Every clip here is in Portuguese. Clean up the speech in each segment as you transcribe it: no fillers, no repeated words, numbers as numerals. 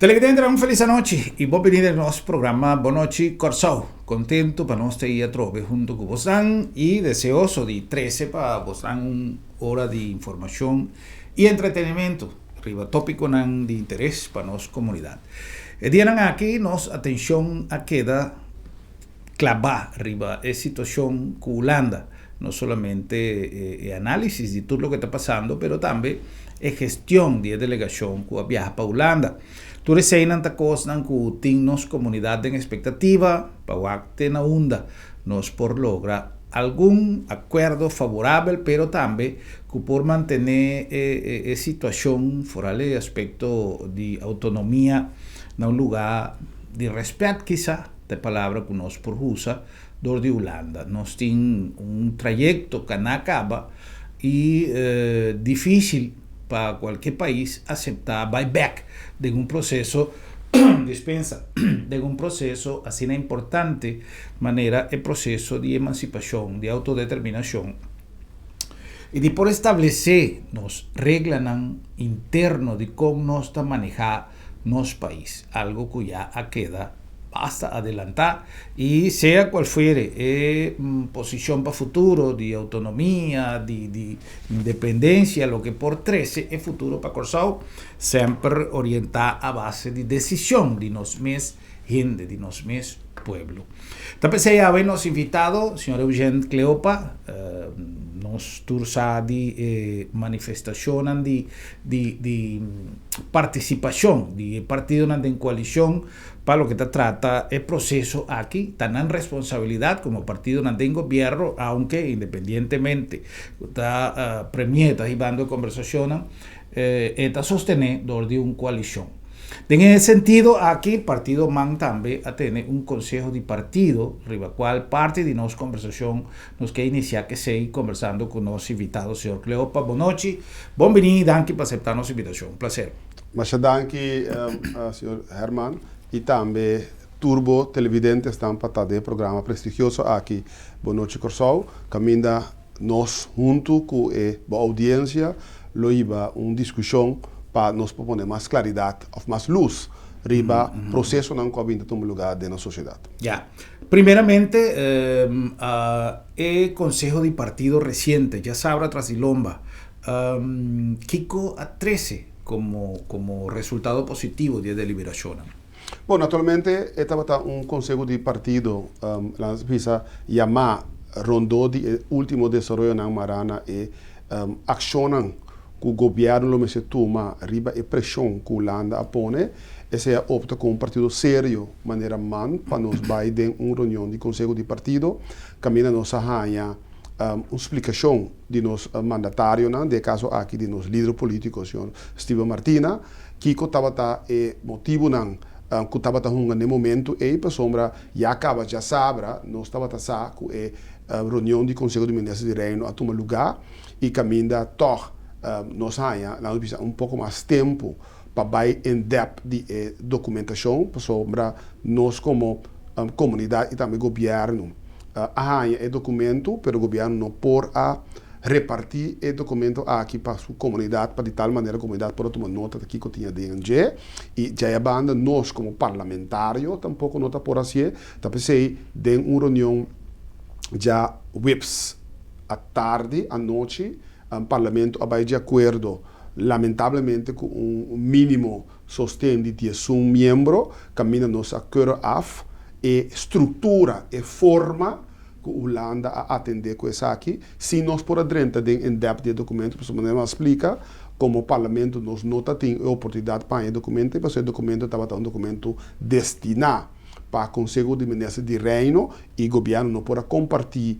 Televidente, un feliz noche y bienvenido al nuestro programa Boa Noite Corsao. Contento para nos estar trove junto con vos y deseoso de 13 para vos una hora de información y entretenimiento, arriba tópico de interés para nuestra comunidad. El día aquí nos atención a queda clavar arriba la situación con Holanda, no solamente análisis de todo lo que está pasando, pero también gestión de delegación que viaja para Holanda. Tu receio nanta cosa que temos comunidade em expectativa para o acte na onda nos por lograr algum acordo favorável, pero também que por manter a situação fora de aspecto de autonomia num lugar de respeito, quizá, de palavra que nós por usa, do de Holanda. Nós temos trajeto que não acaba e difícil para qualquer país aceitar buyback de um processo dispensa de um processo assim importante maneira é processo de emancipação, de autodeterminação e de por estabelecer nos regras interno de como nós está manejar nosso país, algo que já queda basta adelantar e seja qual for posição para futuro de autonomia, de independência, lo que por 13 é futuro para Corsao, sempre orientar a base de decisão de nós mesmos, gente, de nós mesmos, pueblo. Também se já nos invitado, senhor Eugênio Cleopa, nos tursa de manifestação de participação de partido em coalição para lo que se trata el proceso aquí, tan en responsabilidad como partido no en gobierno, aunque independientemente está premier, está llevando conversación, está sosteniendo de una coalición. En ese sentido, aquí el partido MAN también tiene un consejo de partido, riba cual parte de nuestra conversación nos que iniciar que seguir conversando con nuestros invitados, señor Cleopa. Buenas noches, bienvenido, danke por aceptar nuestra invitación, un placer. Muchas danke, señor Herman. E também Turbo Televidente estão para o programa prestigioso aqui, Boa Noite Corsao, caminha nós junto com a audiência, loiba uma discussão para nos propor mais claridade, mais luz, riba processo não combina tomar lugar na sociedade. Ya, primeiramente, o Consejo de Partido reciente, já sabe tras de Lomba, Kiko a 13 como resultado positivo de deliberação. Bom, naturalmente, estava um conselho de partido, lá precisa chamar rondou de último desenvolvimento na Marana e acionam que o governo se toma riba e pressão que o Holanda apone, e se opta com um partido sério, maneira man, para nos Biden uma reunião de conselho de partido, caminha nossa rainha uma explicação de nos mandatário, de caso aqui de nos líder político, senhor Steven Martina, que estava motivo não que estava no momento e para sombra já acaba já sabra nós estava com a reunião de conselho de ministros de reino a tomar lugar e caminha toch nós há um pouco mais tempo para vai em depth de documentação para sombra nós como comunidade e também governo há documento pero o governo não por a repartir o documento aqui para a sua comunidade, para de tal maneira a comunidade pode tomar nota daqui que tinha DNG e já é banda nós como parlamentário tampouco nota por assim, também sei de uma reunião já whips à tarde, à noite, o parlamento vai de acordo lamentavelmente com um mínimo sostém de 10 membro, caminha nossa cura af e estrutura e forma que a Holanda a atender com isso aqui, se nós por adentro em depth de documento, para maneira explica como o parlamento nos nota tem a oportunidade para o documento, e para esse documento estava um documento destinado para o Conselho de Ministros de Reino e o governo não pode compartilhar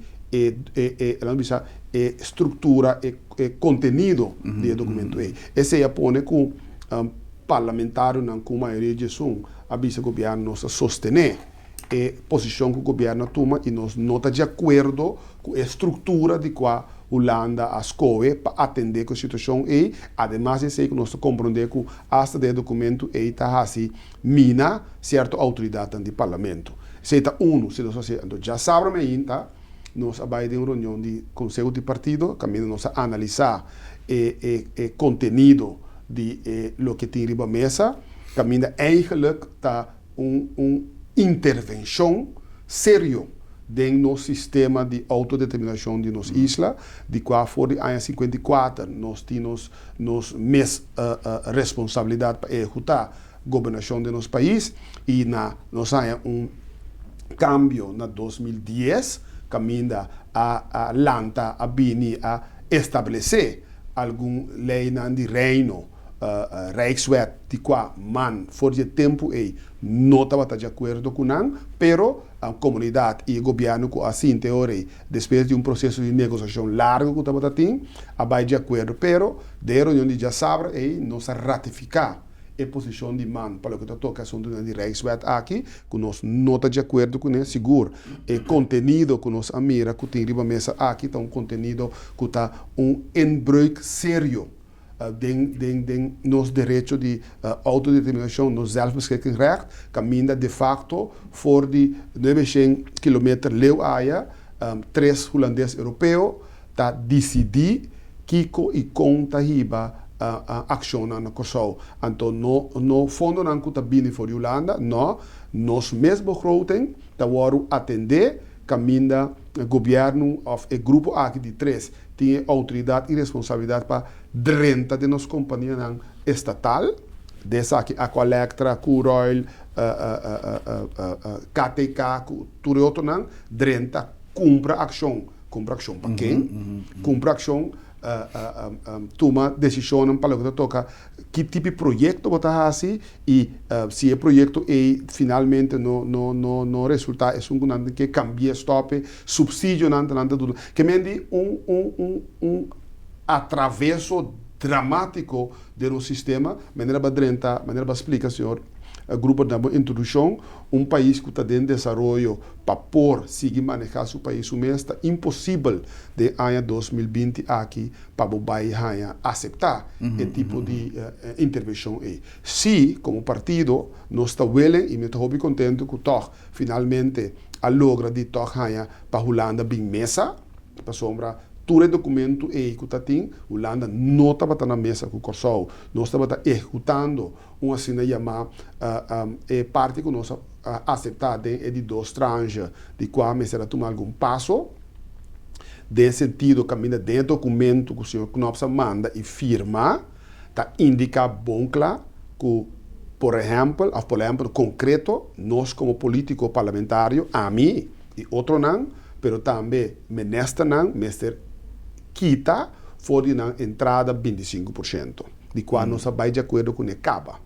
estrutura e conteúdo do documento. Esse é põe com parlamentário com maioria de som, avisa o governo nos sostener posição que o governo toma e nos nota de acordo com a estrutura de qual Holanda a SCOE para atender com a situação e además de ser que nós compreender que hasta de documento e está assim mina certa autoridade do parlamento. Se está se nós então já sabemos ainda nós vai de uma reunião de conselho de partido, caminho nós analisar o conteúdo de lo que tem riba mesa, caminho eigenlijk tá intervenção sério dentro do sistema de autodeterminação de nossa isla, de qual for de ano 54 nós temos mais responsabilidade para executar a governação de nosso país e nós há cambio na 2010 caminha a lanta a bini a estabelecer algum lei de reino Rijkswet de qual man for de tempo não estava de acordo com não, pero a comunidade e o governo que assim teoria depois de processo de negociação largo que estava tendo a vai de acordo, pero de reunião de já sabe nós ratificar a posição de man para o que toca a assunto de Rijkswet aqui, que nós não está de acordo com ele, seguro. O conteúdo que nós amira, que tem riba mesa aqui, está conteúdo que está inbreuk sério den nos direito de autodeterminação, nos zelfbeschikkingsrecht, caminha de facto voor de 900 kilometer leeuwaia, 3 holandeses europeus, tá decidir kiko e conta hiba ação na Kosovo. Então, no fundo não está bem for Holanda, não, nós mesmo begroting, tá waro atender, caminha governo of o grupo aqui de 3 tem autoridade e responsabilidade para 30 de nossas companhias estatal, dessa aqui Aqualectra, Curoil, KTK, tudo outro não, 30 cumpra ação para quem? Cumpra ação toma decisão para o que toca que tipo de projeto você faz e se o projeto finalmente não resulta é que cambia stop subsídio tudo que mende atravesso dramático do sistema maneira para explicar senhor grupo de introdução país que está em desenvolvimento para por seguir manejar seu país o mês está impossível de ano 2020 aqui para o país aceitar esse tipo de intervenção se como partido nós está willing e me estou bem contente que toch finalmente a logra de toch para Holanda bem mesa para sombra todo documento que está tem, Holanda não estava na mesa com o Kosovo, nós estava executando uma cena chamada parte que nós aceitamos de 2 tranches, de qual me será tomar algum passo, de sentido caminha dentro do documento que o senhor Knopsa manda e firma, está indica bom claro que por exemplo, concreto, nós como político parlamentário, a mim e outro não, pero também menesta não, mestre quita for na entrada 25%, de qual nós vai de acordo com o CABA.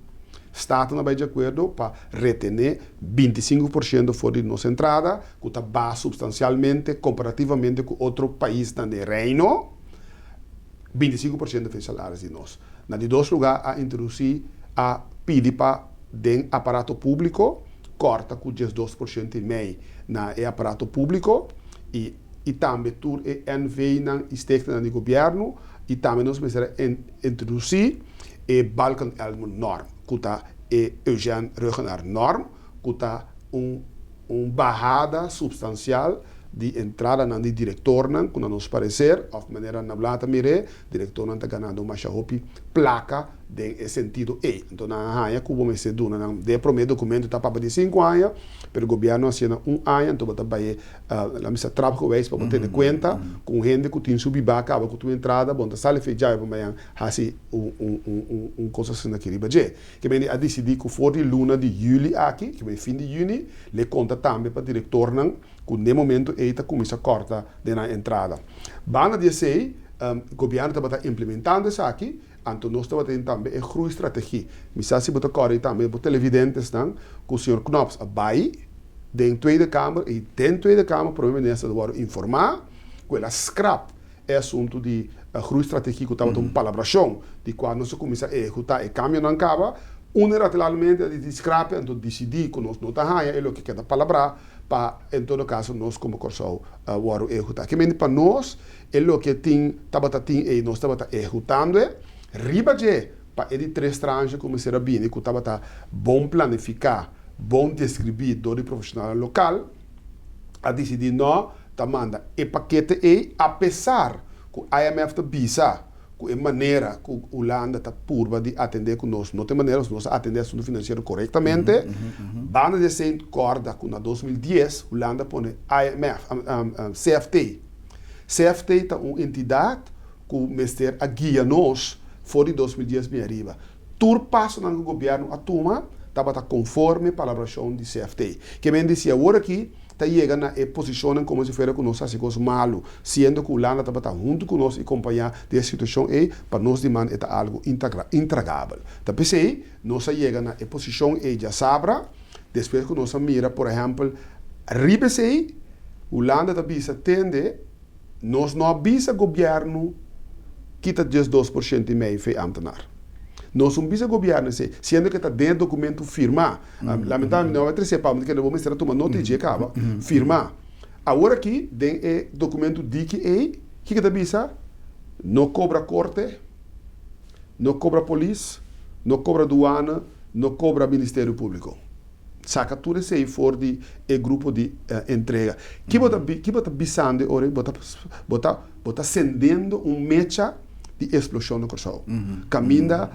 Estado não vai de acordo para retener 25% for de nossa entrada, que está baixo substancialmente comparativamente com outro país no reino, 25% de salários de nós. Na de 2 lugares, a introduzir a pedir para o aparato público, corta com 12% e meio na aparato público e também tur e NV na steekt no governo e também nós precisamos introduzir a Balkan Elmer norm, que está Eugène Rugenaar norm, que está barrada substancial de entrada na de diretor nan, que nos parecer, of maneira na blata mire, diretor nan está ganhando uma chahopi placa de sentido Então na haia que vamos ser duna nan de primeiro documento está para de 5 anos, pero o governo assina 1 ano, então está vai a missa trabalho com eles para ter conta com gente que tem subir acaba com tua entrada, bom, tá sale feijão para manhã, assim coisa assim naquele budget. Que bem a decidir que for de luna de julho aqui, que bem fim de junho, le conta também para diretor nan que no momento está começa a corta na entrada. Banda de sei, o governo está implementando isso aqui, então nós estamos tendo também a grande estratégia. Missa se botar corre também para televidentes que o senhor Knops vai dentro da Tweede Kamer e dentro da Tweede Kamer para o ministro de informar que ela scrap é assunto de grande estratégia que estava uma palabração de quando nós começa a executar e caminho não acaba unilateralmente de scrap então decidir que nós não está é o que quer palavra para, em todo caso, nós como Corsau, o executar. Que para nós, é o que tabata e nós tabata executando, riba de, para ele três tranches, como será bem, que tabata bom planificar, bom descrever do profissional local, a decidir não, manda e paquete apesar que o IMF está bisa, que é maneira que a Holanda está purva de atender conosco. Não tem maneira de nós atender o assunto financeiro corretamente. Banda de ser corda que na 2010 a Holanda põe IMF, CFT. CFT está uma entidade que o mestre a guia nós fora de 2010 bem arriba. Tur passo no governo a turma estava conforme para a elaboração de CFT. Que bem dizia agora aqui está chegando e posicionam como se fosse conosco assim coisa malo, sendo que o Holanda estava junto conosco e acompanhar a situação e para nós demanda é algo intragável. Então pensei, nós chegamos na posição e já sabra, depois que nós mira, por exemplo, arriba sei, o Holanda também tende, nós não avisa o governo que está 12% e meio foi ambtenaar. Nós não visa governo, sendo que está dentro do documento firmar. Lamentavelmente, não vai trazer para que vamos estar tomando nota de acaba. Firmar. Agora aqui, tem o documento de que está visa, não cobra corte, não cobra polícia, não cobra aduana, não cobra Ministério Público. Saca tudo isso aí fora de grupo de entrega. Que bota bisando, ora, bota acendendo mecha de explosão no Corsau. Caminha,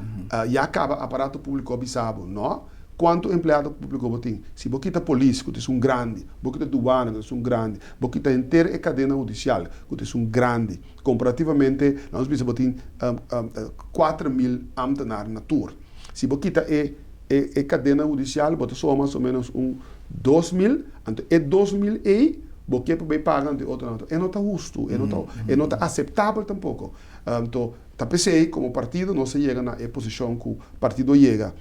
já acaba aparato público avisado, não? Quanto empregado público tem? Se você tem polícia, que é um grande, você tem aduana, que é um grande, você tem inteira a cadeia judicial, que é um grande. Comparativamente, nós precisamos ter 4.000 ambtenares na tour. Se você tem a cadeia judicial, você só mais ou menos 2.000, então é 2.000 e você pode pagar de outro lado. E não está justo, e não está aceitável tampouco. Então, pensei, como partido, nós chegamos na posição que o partido chega.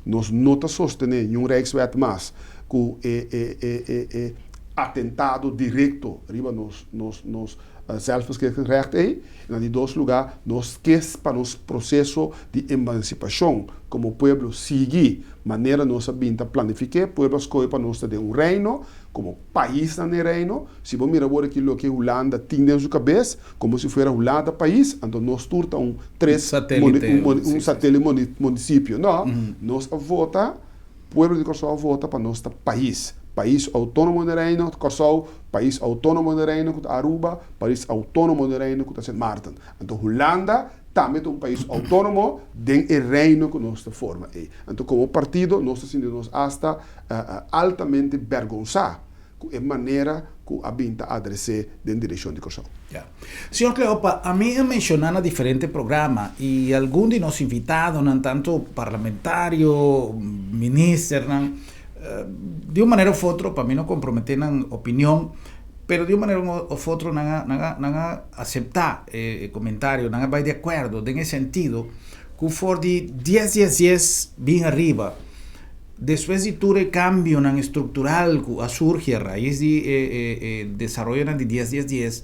Nós não está sustentando nenhum Rijkswet mais, que é atentado direto, riba nos zelfbeschikkings recht aí. Em dois lugares, nós queremos para nosso processo de emancipação, como povo seguir, maneira nós sabemos planificar, povo escolhe para nós ter reino, como país no reino. Se você mirar agora aquilo que a Holanda tem na sua cabeça, como se fosse a Holanda país, então nós turta satélite município. Não, nós vota, povo de Corsau vota para nosso país. País autônomo do reino, Corsau, país autônomo do reino, Aruba, país autônomo do reino, Sint Maarten. Então, Holanda também é um país autônomo dentro do reino que nós formamos. Então, como partido, nós sentimos hasta altamente vergonçados com a maneira que a Binta adresse dentro da direção de Corsau. Yeah. Senhor Cleopa, a mim mencionaram diferentes programas e alguns de nós invitados, tanto parlamentário, ministro, de uma maneira ou outra, para mim não comprometer na opinião, mas de uma maneira ou outra não aceitar comentário, não vai de acordo, nesse sentido, que for de 10 bem arriba, depois de todo o cambio estrutural que surge a raiz de desarrollo de 10,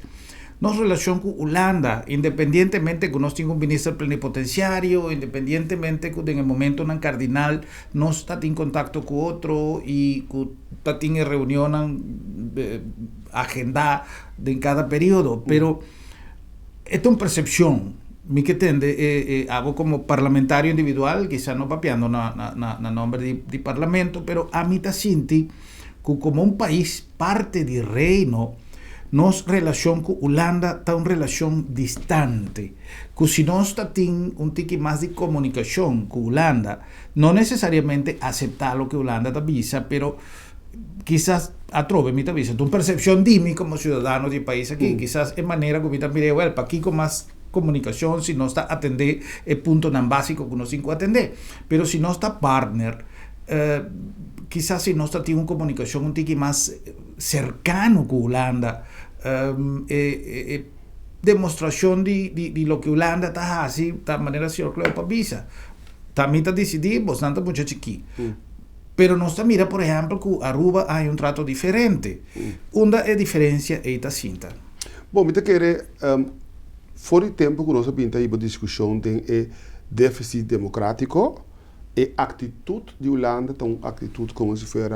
nossa relação com a Holanda, independentemente que nós temos um ministro plenipotenciário, independentemente que no momento no cardinal nós estamos em contato com outro e que estamos em reunião agenda em cada período, pero é uma percepção, me que entende, hago como parlamentario individual, quizás no papeando na nombre de parlamento, pero a mí te siento que como un país parte del reino, nossa relação com a Holanda está uma relação distante. Que se nós temos um tique mais de comunicação com a Holanda, não necessariamente aceitar o que a Holanda está visa, mas quizás atrove mi visa. Uma percepção de mim como cidadão de país aqui, quizás é maneira como eu mirei, para aqui com mais comunicação, se não está a atender é ponto não básico que nós temos que atender. Mas se não está partner, quizás se nós temos uma comunicação um tique mais cercano com a Holanda, demonstração de lo que a Holanda está fazendo da maneira que o Cleopa visa. Também está decidido, bastante muito aqui. Pero nós mira, por exemplo, que Aruba há um trato diferente. Onde é a diferença é esta cinta? Bom, eu quero fora de tempo que nós pinta aí a discussão tem déficit democrático e atitude de Holanda, então atitude como se fosse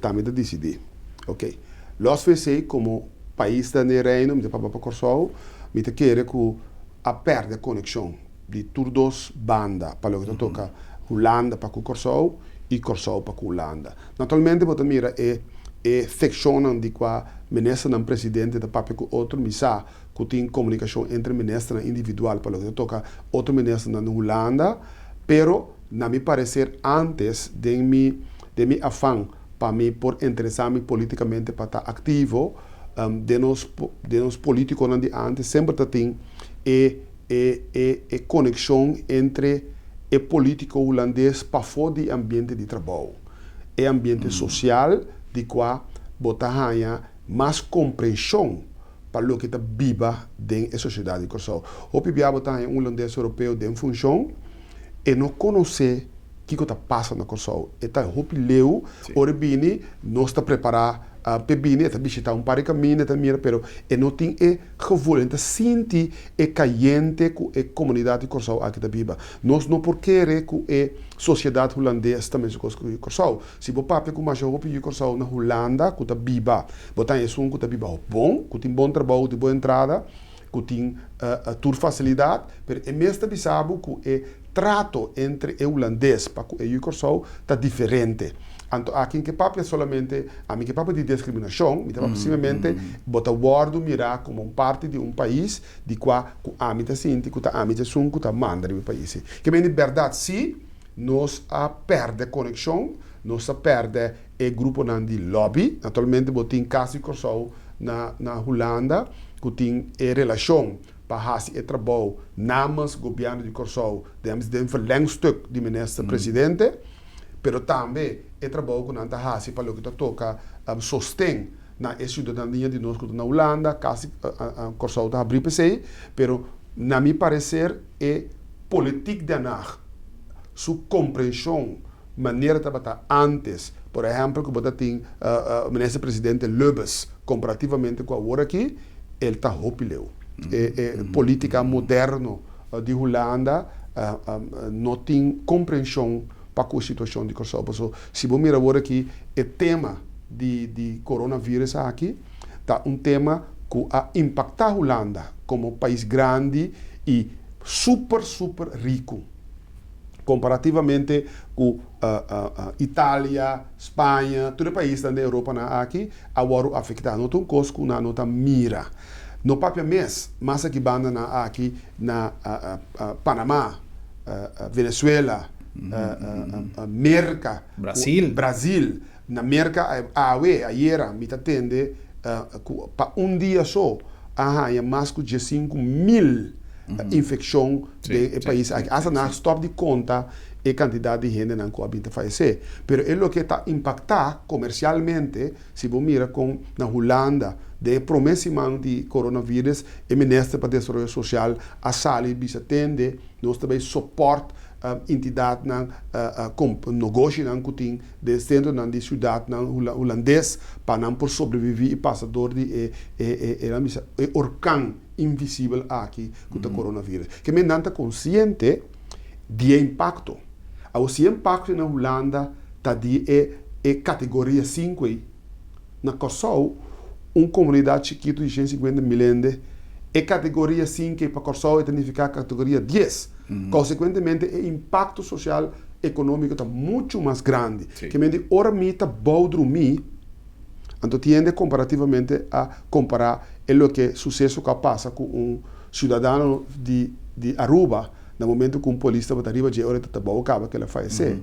também decidir. Ok. Nós fizemos como país da Reino, me para Corsol, me querer que a perde a conexão de todos banda para o que toca Holanda para o Corsol e Corsol para o Holanda. Naturalmente, você mira seccionam de qua ministro e presidente da papel com outro misa que tem comunicação entre ministro individual para o que toca outro ministro na Holanda, pero na me parecer antes de mi afã para mim por interessar-me politicamente para estar ativo de nós políticos antes sempre tem conexão entre o político holandês para fora do ambiente de trabalho e ambiente social de qual botar mais compreensão para o que está viva dentro da sociedade. O PBA botar um holandês europeu em função e não conhecer o que está passando na Corsol. Está leu, ora bem, nós está preparado para visitar um par de caminhos, pero não tem gevoel, não sente caliente com a comunidade de Corsol aqui da viva. Nós não por querer com a sociedade holandesa também se com Corsol. Se você papai com mais roupa de Corsol na Holanda, que está viva, botar isso que está viva bom, que tem bom trabalho, de boa entrada, que tem toda facilidade, mas é mesmo sabe que o trato entre o holandês e o Corsol está diferente. Então, aqui que papo é solamente a minha papo de discriminação, me papo simplesmente botar guardo mirar como parte de um país de qual a mim sinti, que a mim sun, que manda no país. Que bem de verdade, sim, nós a perde conexão, nós a perde o grupo de lobby, naturalmente botem caso de Corsol na Holanda, que tem relação para fazer o trabalho namens governo de Corsol, temos um verlengstuk de ministro-presidente, pero também é trabalho que não faz para o que toca sostém na cidadania de nós que na Holanda, caso Corsol está abrir para si, pero na meu parecer é política de anar, sua compreensão, maneira de trabalhar antes, por exemplo, que você tem o ministro-presidente Lubbers, comparativamente com agora aqui, ele está hopileu. Política moderna de Holanda não tem compreensão para a situação de Corsol. Se você mirar agora aqui, o tema de coronavírus aqui, está um tema que a impactar a Holanda como país grande e super rico. Comparativamente com Itália, Espanha, todo o país da Europa aqui, agora afetado. Não tem coisa que não está mira. No papel mês, mas aqui banda aqui na Panamá, Venezuela, América, Brasil, na América, ayer me atende para um dia só, há mais de 15.000 infecção do país. Essa não stop de conta a quantidade de gente não cohabita falecer. Pero é o que está impactar comercialmente, se você mira com na Holanda, de promessa de coronavírus, o Ministério para o Desenvolvimento Social, a sala de atende, nós também suporte entidade com negócio que tem dentro da cidade holandês para não por sobreviver e passador de orcão invisível aqui com o coronavírus. Que me não está consciente de impacto. O impacto na Holanda está de categoria 5 na Corsol, uma comunidade chiquita de 150 mil e categoria 5 para Corsol significa categoria 10. Consequentemente, o impacto social econômico está muito mais grande. Sí. Que me ora me está bom dormir, então tiende comparativamente a comparar o que sucesso que passa com cidadão de Aruba, no momento que polícia está arriba de hora está bom acaba que ela falecer.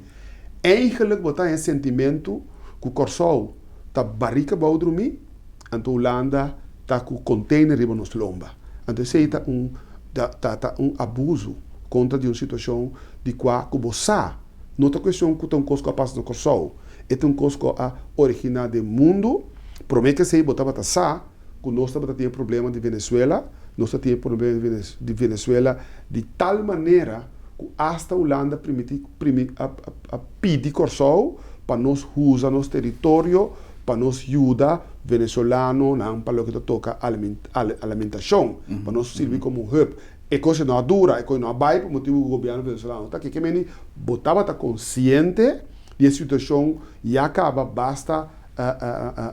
Eigenlijk botar esse sentimento que o Corsol está barrica bom dormir, então Holanda está com container riba nos lomba. Então isso está abuso contra de uma situação de qual que você não é questão que tem coisa que passa no Corsol, é uma coisa que a original do mundo, promete que se botar para sa, que nós também temos problema de Venezuela, nós temos problema de Venezuela de tal maneira que hasta a Holanda pedir Corsol para nós usar nosso território, para nos ajudar venezuelano para o que toca alimentação, para nos servir como um hub. É coisa não dura, é coisa não vai por motivo do governo venezuelano. Tá que me botava tá consciente de a situação e acaba basta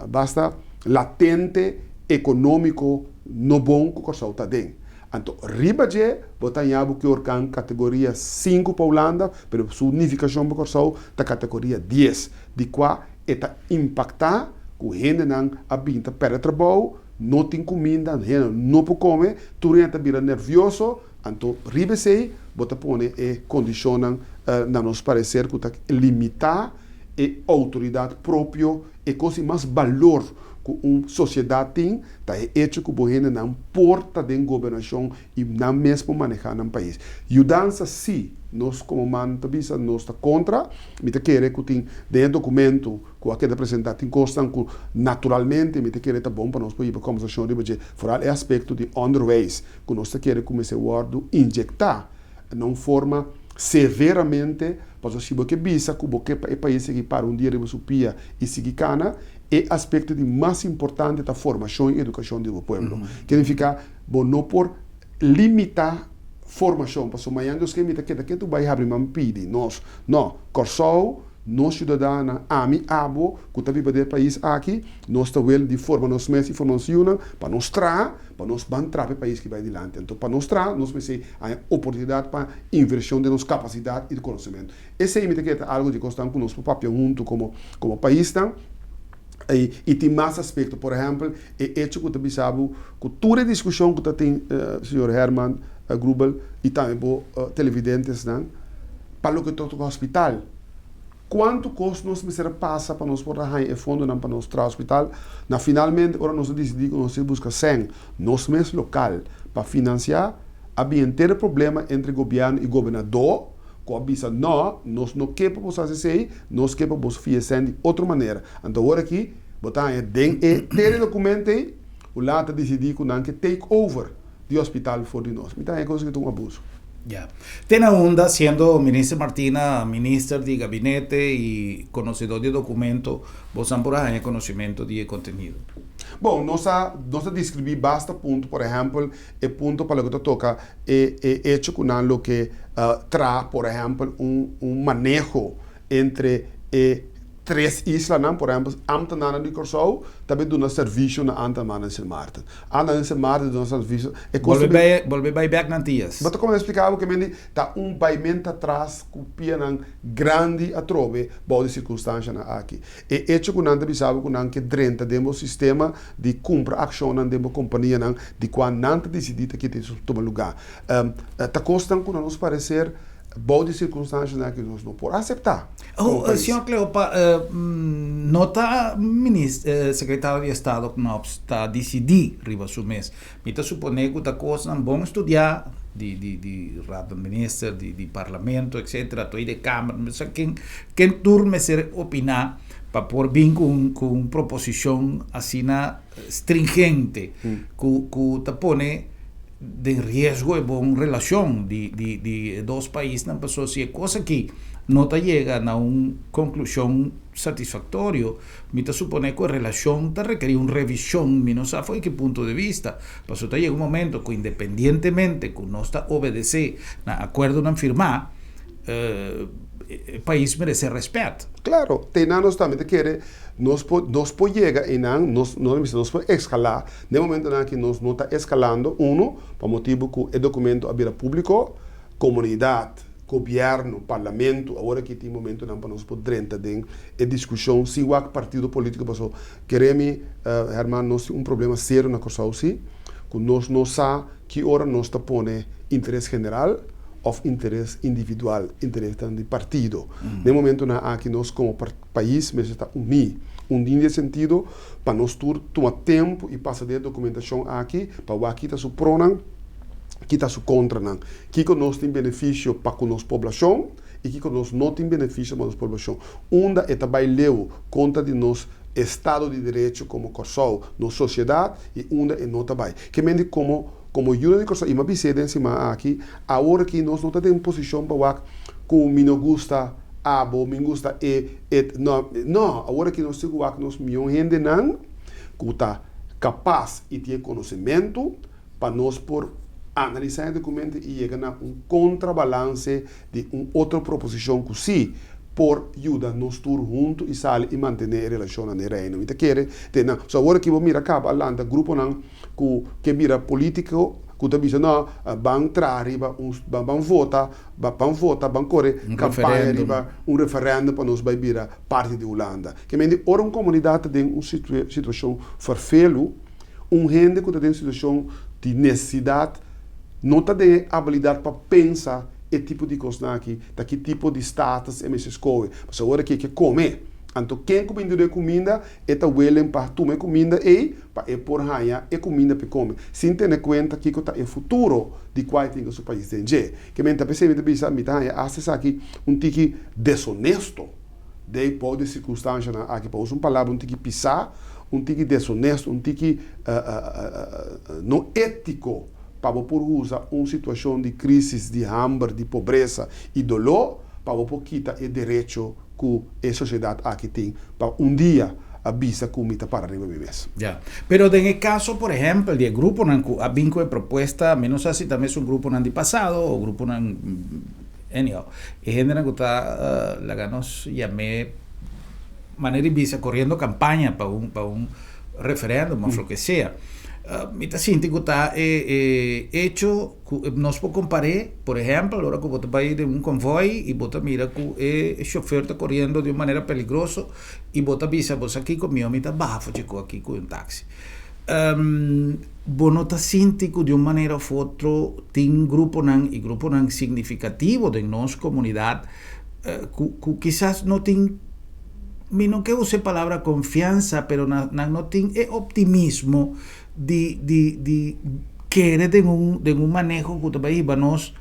basta latente econômico no bom que o Corsau está dentro. Então, riba de botar em abo que orcan categoria 5 para a Holanda, pero sua unificação para o Corsau está categoria 10, de qual está impactar que gente não habita para trabalho, não tem comida, não pode comer, tudo está vira nervioso, então riba sei, bota pone e condicionam na nos parecer que está limitar e autoridade própria e coisa mais valor que uma sociedade tem, está hecho que o governo não porta de governação e não mesmo manejar no país. Mudança, sim, nós como mantabisa, nós está contra, me te quer que tem dentro documento que aquele apresentar tem constam que naturalmente me te quer tá bom para nós para ir para conversação de fora é aspecto de underways que nós quer começar a injectar não forma severamente para se que bisa que o país que para um dia de supia e seguir cana é aspecto de mais importante da formação e educação do povo. Que significa bom não por limitar formação, para amanhã Deus que me que tu vai abrir uma pide nós não Corsau nós cidadana ami abo que tá viva do país aqui nós está well de forma nós mesmos informação para nós bantar o país que vai adiante. Então para nós nós pensei a oportunidade para inversão de nossa capacidade e de conhecimento. Esse é algo de constante que nós papel junto como país tá. E tem mais aspectos, por exemplo, é hecho que você sabe que toda a discussão que tem senhor Herman Grubel e também televidentes, né? Para o que toca o hospital. Quanto custa nós passa para nós poder e fundo para nós para o hospital? Na finalmente, agora nós decidimos que nós busca 100 nós mesmo local para financiar. Havia inteiro problema entre governo e governador. Que avisa não, nós não queremos fazer nós queremos fazer de outra maneira. Então agora aqui, botar ter documento aí, o lado decidir que não que take over do hospital for de nós. Então é coisa que tem um abuso. Ya. Tena Onda, siendo ministra Martina, ministra de gabinete y conocedor de documento, vos han por ahí conocimiento de contenido. Bom, nós descrever basta ponto, por exemplo, e ponto para o que toca é hecho com lo que traz, por exemplo, manejo entre três islas, por exemplo, Amsterdã de Corsau, também dá serviço na Amsterdã de Sint Maarten. Amsterdã de Sint Maarten dá serviço. Volve back na Tias. Mas como eu explicava, que está paimento atrás, que é grande a trove, boa circunstância aqui. E hecho que não sabe que drenta dentro sistema de compra ação na dentro companhia de quando não decidir que tem toma lugar. Está constante que nos parecer boas circunstâncias que nós não podemos aceitar. Senhor Cleopa, nota secretário de Estado que não está decidir riba su mês. Me está supondo que está coisa bom estudar de rato ministro, de parlamento, etc. Tô aí de câmara, mas quem turme ser opinar para por vir com proposição assim stringente que está pone de risco e boa relação de dois países na pessoa se é coisa que não chega a uma conclusão satisfatória, me está supone que a relação está requerir uma revisão, me não sabe que ponto de vista, mas chega um momento que independentemente que não está obedecer na acordo não firmar, o país merece respeito. Claro, tem nós também querer nós podemos chegar e nós podemos escalar. No momento em que nós não está escalando, por motivo que o documento é público, comunidade, governo, parlamento, agora que tem momento para nós poder ter a discussão, se o partido político passou. Queremos, Herman, nós temos problema sério na Corsau, que nós não sabemos que hora nós está pondo interesse general ou interesse individual, interesse de partido. No momento que nós como país está unidos, nesse sentido, para nós tomar tempo e passar a documentação aqui, para o aqui está su prona, que está su contra, que nós tem benefício para a nossa população e que nós não tem benefício para a nossa população. Onda é também leu conta de nós Estado de Direito como Corsau, nossa sociedade, e onda é não também. Que mente como Júlia de Corsau, e uma visita em cima aqui, agora que nós não temos posição para que me não gosta, me gusta não, agora que nós temos que nós gente não, que está capaz e tem conhecimento para nós por analisar o documento e chegar a contrabalance de outra proposição que sim, por ayuda nos tur junto e sale e manter a relação no reino. Então quer ter não. Só agora que vou mirar cá alanda grupo não que mira político que tá dizendo não bang trari bang vota bang corre campanha riba referendo para nos vai virar parte de Holanda. Que mende ora comunidade tem situação farfelo gente que tem situação de necessidade não tem habilidade para pensar e tipo de coisa aqui, da que tipo de status é essas coisas. Mas agora que comer. Então quem comendo de comida é tá willing para tomar comida e para por raia e comida para comer. Sem ter em conta que tá é futuro de qual tem o seu país tem. Que mente percebe de pensar me tá acessa aqui tiki desonesto. Daí pode circunstância aqui para usar uma palavra tiki pisar, tiki desonesto, tiki não ético. Para por usar uma situação de crise, de hambre, de pobreza e dolor, para por quitar o direito que a sociedade aqui tem para dia avisa comida para arriba mesmo. Ya. Pero en el caso, por ejemplo, de grupo a vinco de propuesta, menos así también es un grupo de pasado o grupo anyhow. Es gente que está la ganos llamé manera visa corriendo campaña para un referéndum, o lo que sea. Mita síntico está hecho, nos puedo comparar, por ejemplo, ahora que vos vas a ir en un convoy y vos mira que el chofer está corriendo de una manera peligrosa y vos avisa, vos aquí conmigo, mita baja, chico, aquí con un taxi. Vos no está síntico de una manera u otra, tiene grupo significativo de nuestra comunidad, que quizás no tiene, no quiero usar palabra confianza, pero no tiene optimismo de querer de un manejo que vamos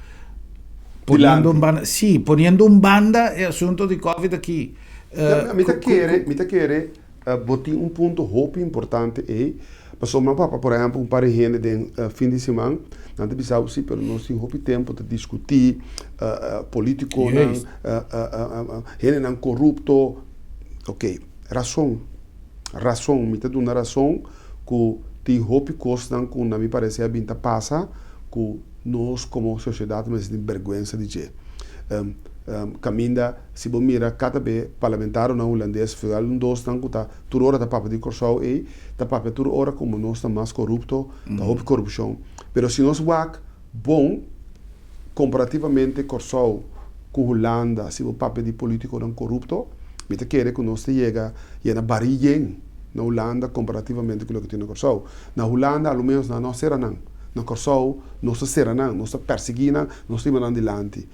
poniendo un banda el asunto de COVID aquí. Me quiere botar un punto hope importante aí. Passou uma papa, por exemplo, par de gente de fim de semana, não te pensava sim, mas nós temos tempo de discutir político, gente não corrupto, ok, razão, me te dá uma razão que tem hope coisa que não me parece a binta passa que nós como sociedade mas tem vergonha de dizer. Caminda se você mira cada vez parlamentar na holandês foi um dos tanto tá toda hora da papa de corção e da papa toda hora como nós está mais corrupto da hope corrupção. Pero se nós wak bom comparativamente corção com Holanda se o papa de político não corrupto, me te quer que nós te chega e na barriga na Holanda comparativamente com o que tem na Corsau. Na Holanda, ao menos, não será não. Na Corsau, não será não. Nós perseguindo, nós estamos adiante.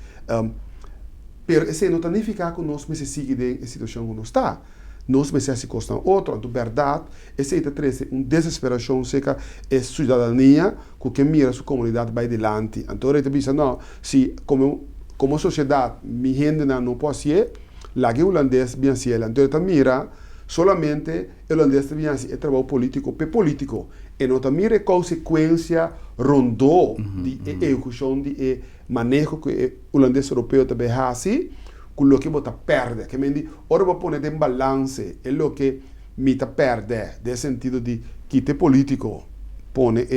Pero esse não significa que nós seguimos a situação que nós está. Nós precisamos se costar outro. Então, verdade, esse é uma desesperação seca é cidadania que mira a sua comunidade vai adiante. Então, ele pensa, não, se como sociedade, minha gente não pode ser, lá que o holandês bem se ela. Então, ele mira solamente o holandês também é trabalho político e não também é consequência rondou de execução de manejo que o holandês europeu também faz assim com o que você perde que me diz ora vou pôr em balance é o que me perde no sentido de que te político põe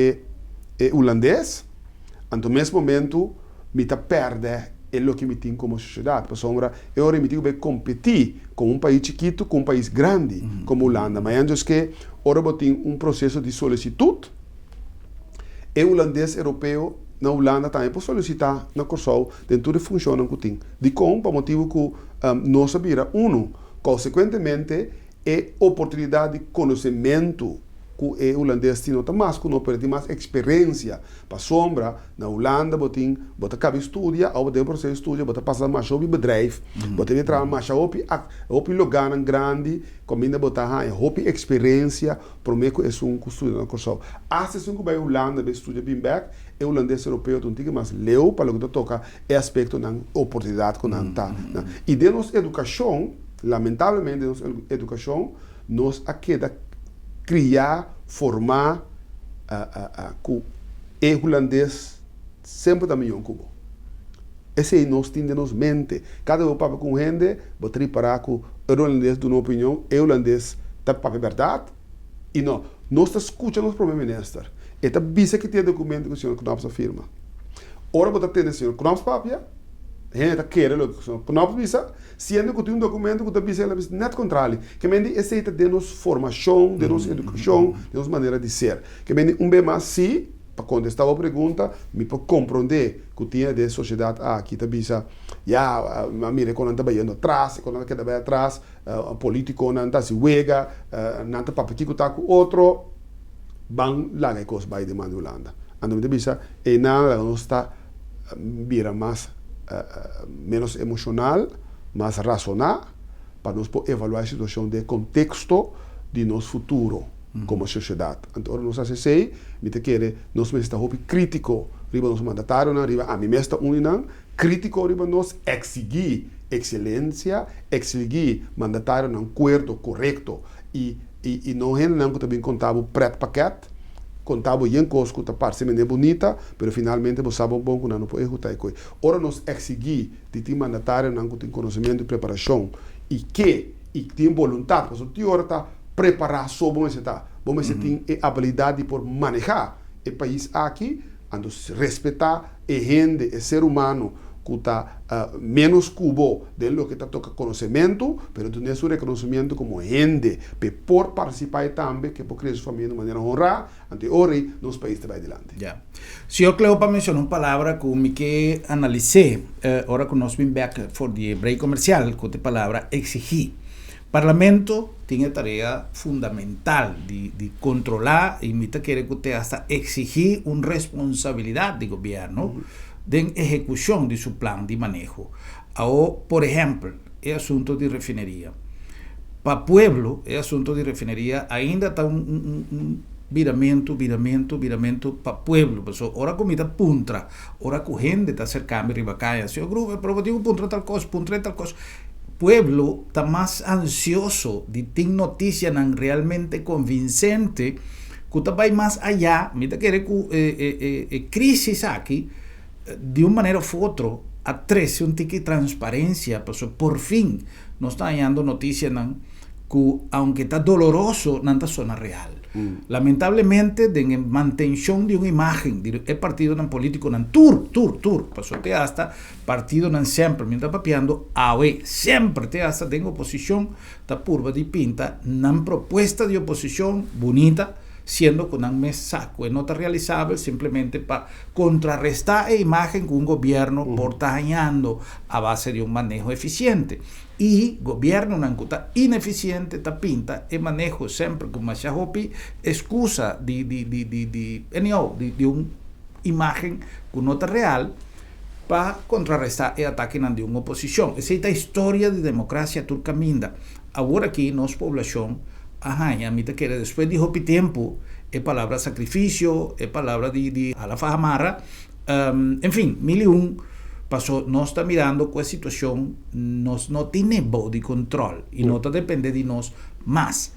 o holandês no mesmo momento me perde é o que me tem como sociedade. Por sombra, eu me tenho que competir com país chiquito, com país grande, como a Holanda. Mas antes que, agora eu tenho processo de solicitude, e o holandês europeu na Holanda também pode solicitar na Corsol, dentro de função que tem. De como, por motivo que não sabia, consequentemente, é oportunidade de conhecimento que o holandês tem mais, que não perde mais experiência. Para sombra, na Holanda, você acaba de estudar, ou tem um processo de estudo, você passa mais sobre bedrijf, você vai trabalhar mais sobre lugar grande, como ainda você tem experiência, para mim que é estudo na Corsol. Assim que vai a Holanda, vai estudar bem back, o holandês europeu tem mais leu para o que toca é aspecto da oportunidade que não está. E de nossa educação, lamentavelmente, de nossa educação, nós aqui criar, formar o holandês sempre também um cubo. Esse aí nós temos mente. Cada um papo com gente, vou preparar que o holandês de uma opinião, o holandês está para a verdade e não. Nós escutamos o primeiro-ministro. E está visa que tem documento que o senhor Knops afirma. Ora, você tem o senhor Knops papia gente quer lo que não precisa sendo que tem documento que precisa net contrário que mende aceita de nos formação de nos educação de nos maneira de ser que mende bem mais se para contestar a pergunta me para compreender que tinha de sociedade aqui também já a mira quando está indo atrás quando quer vai atrás a político não está se wega não está para que está com outro bang lá que coisa vai de Holanda ando me bisa e nada não está vira mais menos emocional, mais racional, para nós poder evaluar a situação de contexto de nosso futuro como sociedade. Então, nós assim, me te quer, nós estamos crítico, riba nos mandatário, riba a mim mesmo união, crítico riba nós exigir excelência, exigir mandatário num acordo correto e não é não que também contava pré-paquete contava em coisas que parece meio bonita, mas finalmente você sabe bom que não pode executar coisa. Ora nós exigir de ti mandatário não tem conhecimento e preparação e tem vontade, porque o senhor está preparado só bom você tem a habilidade por manejar o país aqui, ando respeitar a gente, o ser humano que está menos cubo de lo que está toca conhecimento, mas tu tens o reconhecimento como gente, por participar também, que pode criar sua família de maneira honrada, ante ori, nosso país vai adiante. Yeah. Se eu Cleopa mencionou uma palavra que analisei, agora que nós vim back for the break comercial, com a palavra exigir. Parlamento tem a tarefa fundamental de controlar e me querer que hasta exigir uma responsabilidade do governo de ejecução de seu plano de manejo. Ou, por exemplo, o assunto de refineria. Para o pueblo, o assunto de refineria ainda está viramento para o pueblo. Ora comida puntra, ora que gente está cercando ribacaia. Se o grupo é provativo, puntra tal coisa. Pueblo está mais ansioso de ter notícia realmente convincente que está vai mais allá, me querer que crisis aqui de uma maneira ou outra atrece um tique de transparência, por fim nós estamos ganhando notícia que aunque está doloroso não está zona real. Lamentavelmente de manutenção de uma imagem de partido não político não tour te hasta partido não sempre me está papiando sempre te hasta tem oposição está curva de pinta não proposta de oposição bonita sendo que não me saco e não está realizável simplesmente para contrarrestar a imagem que um governo por estar ganhando a base de um manejo eficiente. E governo não está ineficiente, está pinta e manejo sempre com uma excusa de uma imagem que não está real para contrarrestar o ataque de uma oposição. Essa é a história de democracia turca-minda. Agora aqui, nossa população a mim te quer depois de hopi tempo é palavra sacrifício é palavra de alafahamara enfim 1001 passou nós está mirando com a situação nós não tem bom de controle e não está depende de nós mas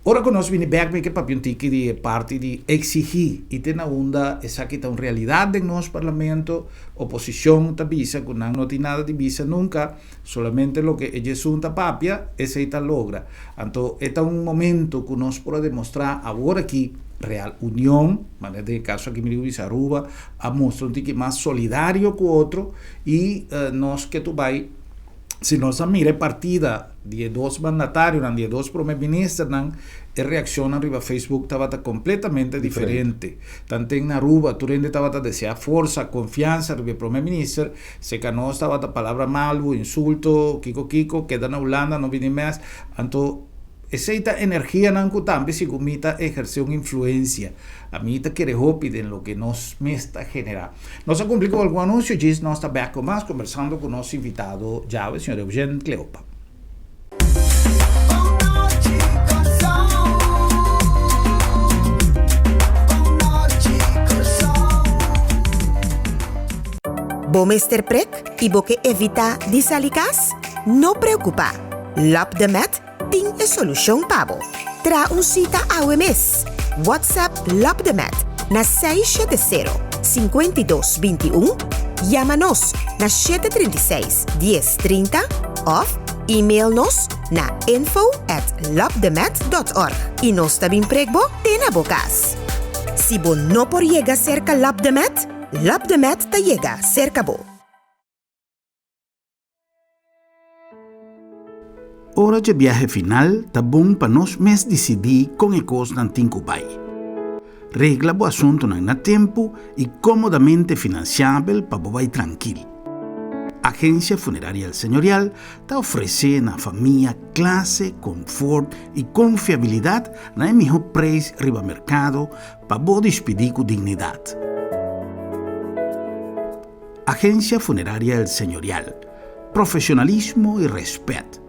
ora que nós vim back que papião tique de parte de exigir e tem na onda essa que está uma realidade no nosso parlamento oposição está visa que não tem nada de visa nunca solamente lo que é junta papia esse está logra então é um momento que nós podemos demonstrar agora aqui real união mas nesse caso aqui me diz Aruba a mostrar um tique mais solidário com o outro e nós que tu vai se nós mira partida de dois mandatários, de dois primeiros-ministros, a reação na Facebook estava completamente diferente. Tanto na Aruba, tu estava a desejar força, confiança do primeiro-ministro, se que nós estava a palavra malo, insulto, kiko, queda na Holanda, não vem mais. Então, essa energia não também se comita exercer uma influência. A mim está querer hopi em lo que nos me está generar. Nós cumprimos algum anúncio, diz nós está back com mais conversando com o nosso invitado, já o senhor Eugênio Cleopa. Bom Mr. Prek e boque evita desaligas? Não preocupa. Lap de Met tem a solução para Tra cita ao mês. WhatsApp Lap de Met na 670-5221. Chama-nos na 736-1030 ou e-mail-nos na info@lapdemet.org. E nós também pregbo tem a bocas. Se você não pode chegar cerca Lap de Met te llega cerca bo. Hora de viaje final, tá bom para nós mesmos decidir com que coisa não tem que vai. Regla o assunto na tempo e comodamente financiável para vai tranquilo. Agência Funerária El Señorial está oferecendo à família classe, conforto e confiabilidade na melhor preço riba mercado para você despedir com dignidade. Agência Funerária El Señorial. Profissionalismo e respeito.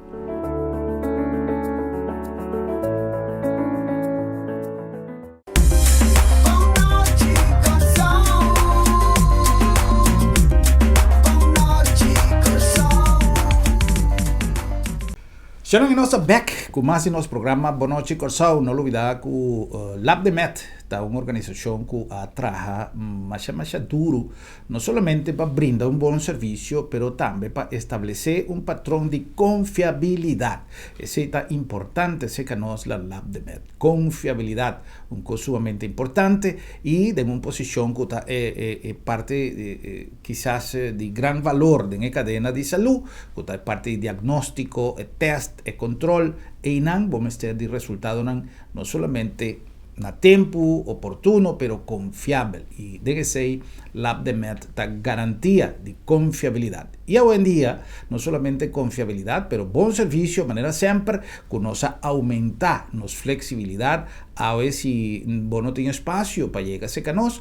Estamos em nossa back com mais nosso programa Boa Noite Corsau. Não olvidar que o Lab de Met está uma organização que trabalha mais duro, não somente para brindar bom serviço, mas também para estabelecer padrão de confiabilidade. Isso é importante, se que nós la Lab de Met. Confiabilidade, coisa sumamente importante e de uma posição que é parte, quizás, de grande valor na cadeia de saúde, que é parte de diagnóstico, teste, e control, e não vamos ter de resultado não somente na tempo oportuno, pero confiável. E deve ser Lab de Met da garantia de confiabilidade. E hoje em dia, não somente confiabilidade, pero bom serviço, de maneira sempre, que nós aumentar nossa flexibilidade, a ver se não tem espaço para chegar a nós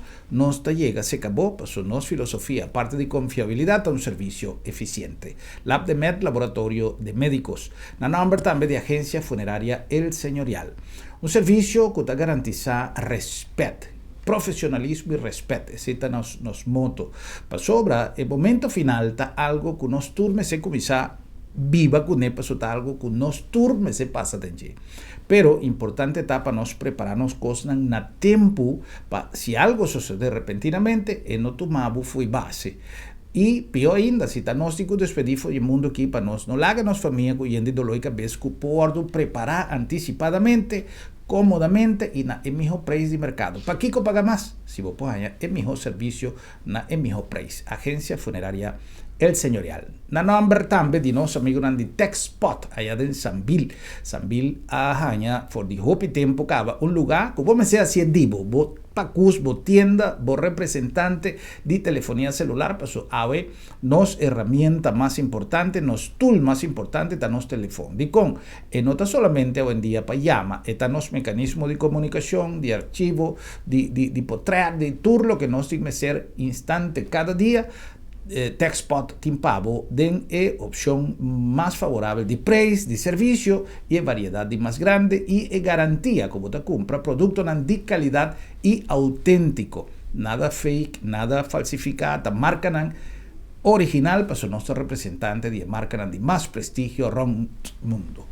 está chega a ser bom, para nossa filosofia, parte de confiabilidade, é serviço eficiente. Lab de Met, laboratório de médicos. Na nome também de Agência Funerária El Señorial. Serviço que está garantiza respeito, profissionalismo e respeito. Esse é nos moto. Para sobra, o momento final está algo que nós turmes se começar viva com ele, para algo que nós turmes se passa dentro. Pero importante está para nós prepararmos coisas na tempo, para se algo suceder repentinamente, e não tomamos foi base. E pior ainda, se está nós que despedir o mundo aqui para nós, não larga nossa família com gente dolor e cabeça, que pode preparar antecipadamente, comodamente e na melhor preço de mercado. Para que paga mais? Se você pode ganhar o melhor serviço na melhor preço. Agência Funerária El Señorial. Na nome também de nosso amigo de TechSpot, allá em Sambil. Sambil ganha por de hope tempo cava lugar que vamos ser assim divo, pacus, tienda, representante de telefonía celular, para ave nos herramienta más importante, nos tool más importante está nos teléfono. Y con, no está solamente hoy en día para llama, está nos mecanismo de comunicación, de archivo, de potrear, de turno que nos tiene que ser instante cada día. TechSpot Timpavo den opción más favorable de precio, de servicio y variedad de más grande y garantía como te compra producto de calidad y auténtico, nada fake, nada falsificado, marca original para nuestro representante de marca de más prestigio around mundo.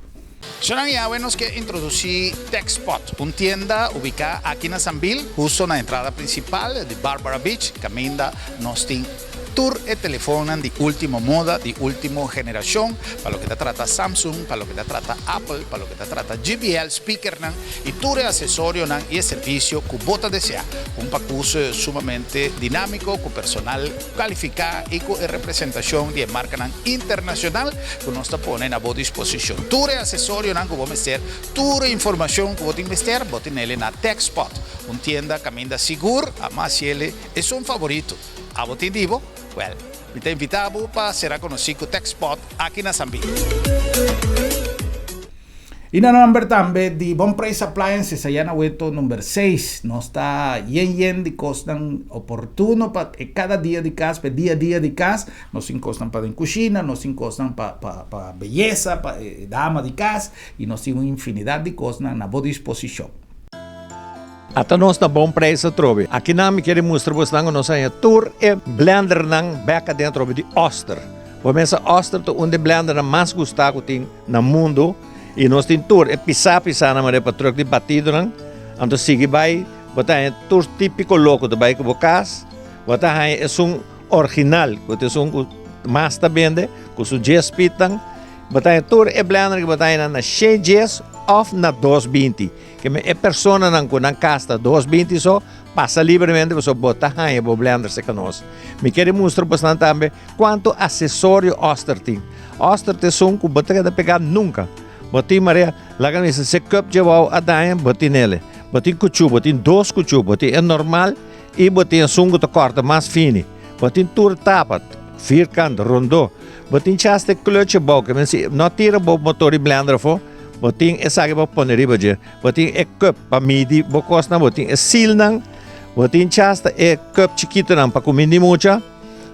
Son ya buenos que introducí TechSpot, una tienda ubicada aquí en Sambil, justo en la entrada principal de Barbara Beach, camina Nostin Tour e teléfono de última moda, de última generación, para lo que te trata Samsung, para lo que te trata Apple, para lo que te trata JBL, speaker, y tour e accesorio y servicio que vos desea. Un paquete sumamente dinámico, con personal calificado y con representación de marca internacional que nos ponen a vos disposición. Tour e accesorio que vos meter, tour e información que vos investir, vos tenés en TechSpot, una tienda camina segura, a más ele es un favorito. A vos te digo, well, me te invitamos para ser conocido TechSpot aqui na Sambil. E na number também de Bom Price Appliances, aí na weto número 6, nós está yen de costan oportuno para cada dia de casa, para dia a dia de casa, nós encostam para a cozinha, nós encostam para beleza, para dama de casa, e nós temos infinidade de coisas na boa disposição. Até nós na bom preço trobe. Aqui na me quero mostrar você que nós temos tour e blender nang beca dentro de Oster. Vamos a Oster to onde blender mais gostado tem no mundo e nós temos tour e pisar na maneira para trocar de batido nang. Então sigue vai, botar tour típico louco de bairro bocas. Botar é original, que é mais tá vende, com o GSP tang. Botar tour e blender que botar na 6 dias off na 220. Que é pessoa não casta 220 só passa livremente você botar aí o blender se conosco. Me quero mostrar bastante também quanto acessório Oster tem. Oster tem som que você não pegar nunca. Botin Maria, lagan isa se cup jawaw adayan, botin ele. Botin kuchu, botin dos kuchu, botin é normal e botin sungo to corta mais fini. Botin tur tapat, vierkant, rondo. Botin chaste clutch boca, men si não tira bo motor e blender fo. Botin é sabe bo poner baje. Botin é cup pa midi, bo cosna botin é seal nang. Botin chasta é cup chiquito nang pa kumindi mucha.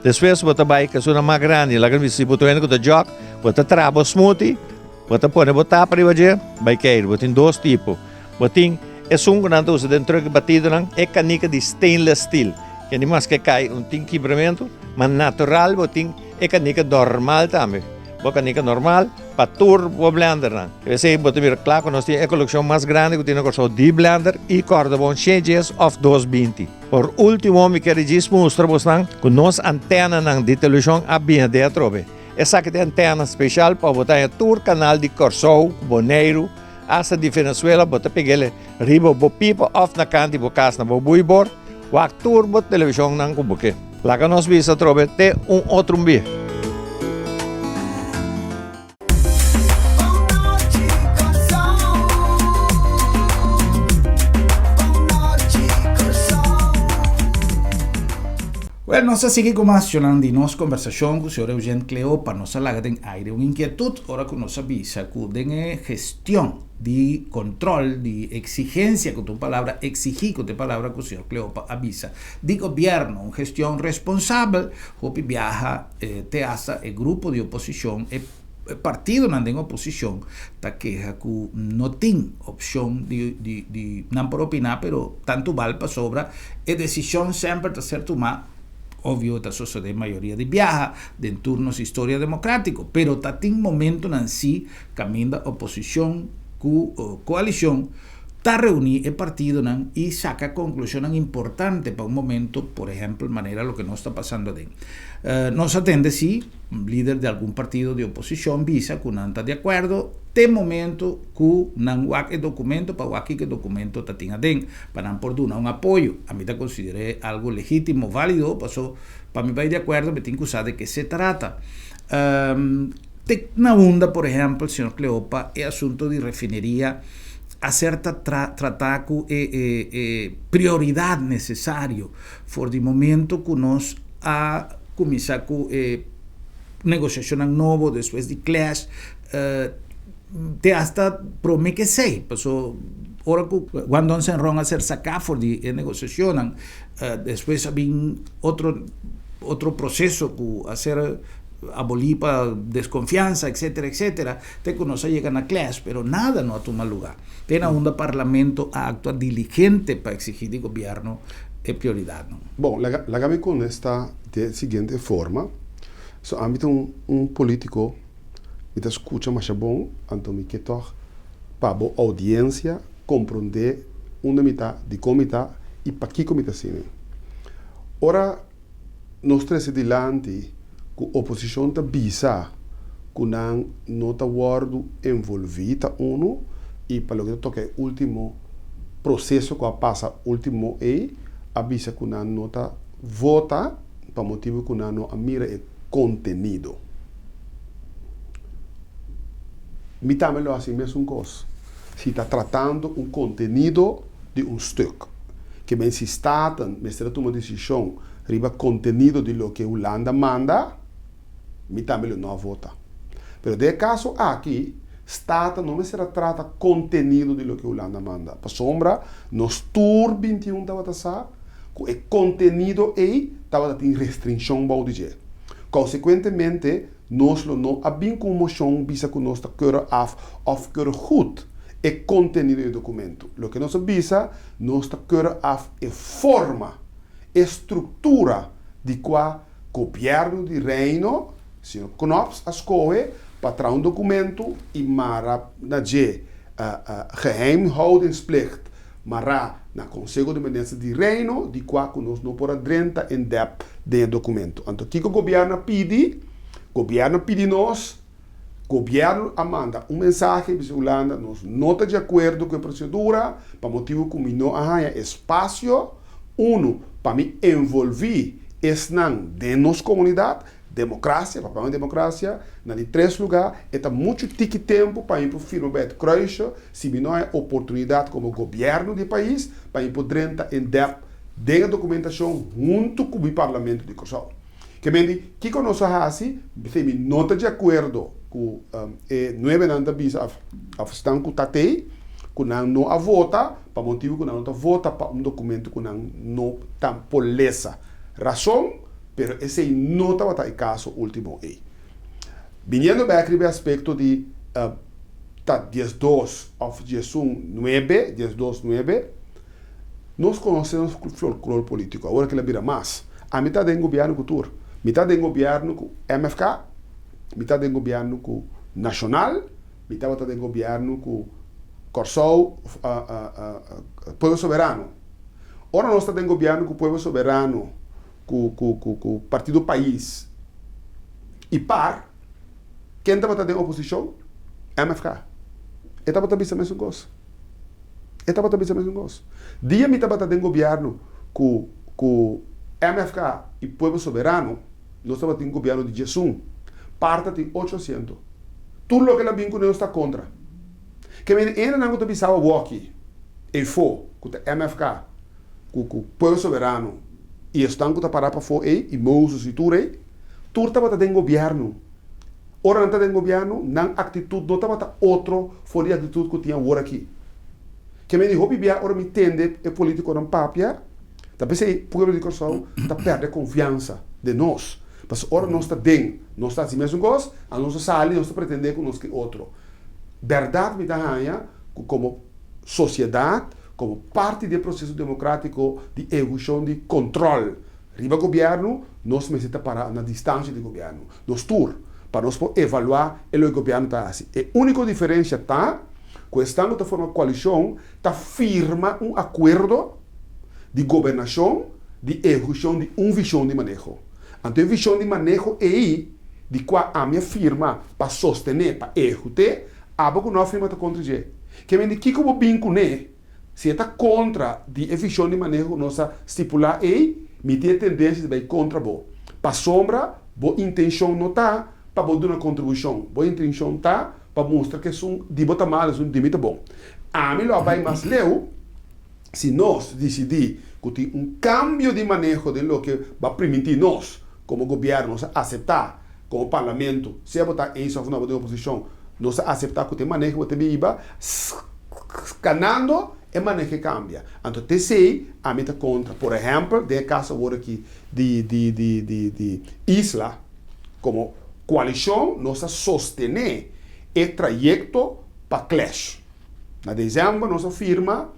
Después bota bai que suna mais grande, lagan vi si boto ene ko da jog, bota trabo smoothie. Botin pone botar para baje, bai cair, botin dois tipo. Botin é sungo nang usa dentro que batido nang é canica de stainless steel. Que nem mais que cai tem quebramento, mas natural botin é canica normal também. Boa canica normal, para turbo blender não. Esse aí botar vir claro, nós temos a coleção mais grande que tem agora de blender e corda bom changes of 220. Por último, me quero dizer mostrar vocês que nós antena não de televisão a bem dentro. Essa aqui é antena especial para botar em todo canal de Corsou, Boneiro, essa de Venezuela, botar pegar ele riba bo pipa off na canto bo casa na bo buibor, o actor bot televisão não com boque. Lá que nós visa trobe te outro bi. Well, nós seguimos mencionando em nossa conversação com o senhor Eugênio Cleopa, nós falamos em aire uma inquietude, ora que nós avisa que tem gestão de controle, de exigência, que tu palavra exigir, que tu palavra que o senhor Cleopa avisa, de governo, uma gestão responsável, que viaja, te asa o grupo de oposição, partido não tem oposição, tá queja que não tem opção de não por opinar, pero tanto vale para sobra, a decisão sempre está ser tomada. Obvio, está sucede maioria de viaja, de turnos história democrático, pero está tem momento em si, caminho da oposição, coalição, está reunir o partido e saca conclusão importante para um momento, por exemplo, maneira lo que não está passando de. Nos atende se líder de algum partido de oposição visa que não está de acordo, tem momento que não há o documento para que o documento está tinha dentro, para não por um apoio, a mim está consideré algo legítimo, válido, passou para mim vai de acordo, me tem que usar de que se trata. Na onda, por exemplo, senhor Cleopa, é assunto de refineria a certa tratar com prioridade necessário for de momento que nós a começar com negociação novo depois de clash te hasta promete que sei passou ora quando se enrollam a ser sacar for de negociação depois havia outro processo que a ser abolir para desconfiança, etc., te conoce llegan a clash, pero nada no toma lugar. Tem un parlamento a actuar diligente para exigir del gobierno es prioridad. ¿No? Bom, lagami con esta de siguiente forma. So, ambito un político me te escucha más bom, anto me que toch para bo audiencia comprender una mitad de comita y para qué comita cine. Ora, nós três delante que a oposição está bisa que não está envolvida uno e para o que toca o último processo que passa último avisa que não está vota para motivo que não mira o conteúdo. Me também assim mesmo coisa. Se está tratando um conteúdo de um estudo que bem se está toma decisão riba conteúdo de lo que a Holanda manda, me também não vota. Pero de caso aqui, Estado não se trata conteúdo de lo que a Holanda manda. Para sombra, nos tour 21 estava a que o conteúdo aí estava tem restrição para o DJ. Consequentemente, nós não abrimos como moção visa que nós está querer af of querer goed o conteúdo do documento. Lo que nós visa, nós está querer af a forma, a estrutura de qual governo de reino se o Knops escolhe para trazer um documento e mara na geheimhoudingsplicht, mara na Conselho de Ministros de Reino, de qual nós não podemos entrar em depth do documento. Então, o que o governo pede? O governo pede nós, o governo manda mensagem para a Holanda, nós não estamos de acordo com a procedura, para motivo que não há espaço, para me envolver de nossa comunidade, democracia, para uma democracia, na de 3 lugares, está muito tempo para ir para o firma Beto Croixo, se não é oportunidade como governo do país, para ir poder entrar em depth de documentação junto com o parlamento de Corsol. Que me que nós assim, se não está de acordo com 9 anos da visa a questão que está aí, que não a vota, para motivo que não vota para um documento que não está poleza. Razão, pero esse não está o caso último aí. Vindo back no aspecto de 12 of 9, nós conhecemos o folclore político, agora que ele vira mais. A metade do governo cultura, metade do governo com MFK, metade do governo com Nacional, metade do governo com Corsol, Povo Soberano. Ora nós estamos em governo com o Povo Soberano, com o Partido País. E par, quem está em oposição? MFK. Está a mesma coisa. Está a mesma coisa. Dia me está em governo com MFK e Povo Soberano, nós estamos em governo de Jesus. Parte de 800. Tudo o que ela vinca não está contra. Que ainda não está pensando o aqui. E foi, com o MFK, com o Povo Soberano, e estão que parar para fora e Moses e tudo aí, tudo estava em governo. Ora não está em governo, não atitude, não estava outro fora de atitude que tinha agora aqui. Que me dijo, ora me entende, é político não papia, tá pensei, o povo de Corsol está perdendo confiança de nós. Mas ora nós está bem, nós está assim mesmo coisa, a nossa sala, nós está pretendendo que nós que outro. Verdade me dá como sociedade, como parte do processo democrático de evolução de controle. Riba governo, nós necessitamos parar na distância do governo. Nós para nós avaliar o que o governo está assim. A única diferença está, que estando de forma coalição, está firma um acordo de governação, de evolução de visão de manejo. Então, a visão de manejo é aí, de qual a minha firma, para sostener, para executar, a que não firma está contra ele. Que me diz que eu vou né? Se está contra a visão de manejo, nós estipular aí, me tem tendência de ir contra o. Para sombra, boa intenção não está, para dar uma contribuição. Boa intenção está, para mostrar que são de botar mal, são de muito bom. A mim lo vai mais leu, se nós decidir que tem cambio de manejo de lo que vai permitir nós, como governo, aceitar, como parlamento, se botar em sua forma de oposição, nós aceitar que tem manejo que tem iba, ganhando é manejo que cambia. Então, TCI, a meta contra, por exemplo, de caso agora aqui de Isla, como coalição, nós sostener o trajeto para Clash. Na dezembro, nossa firma,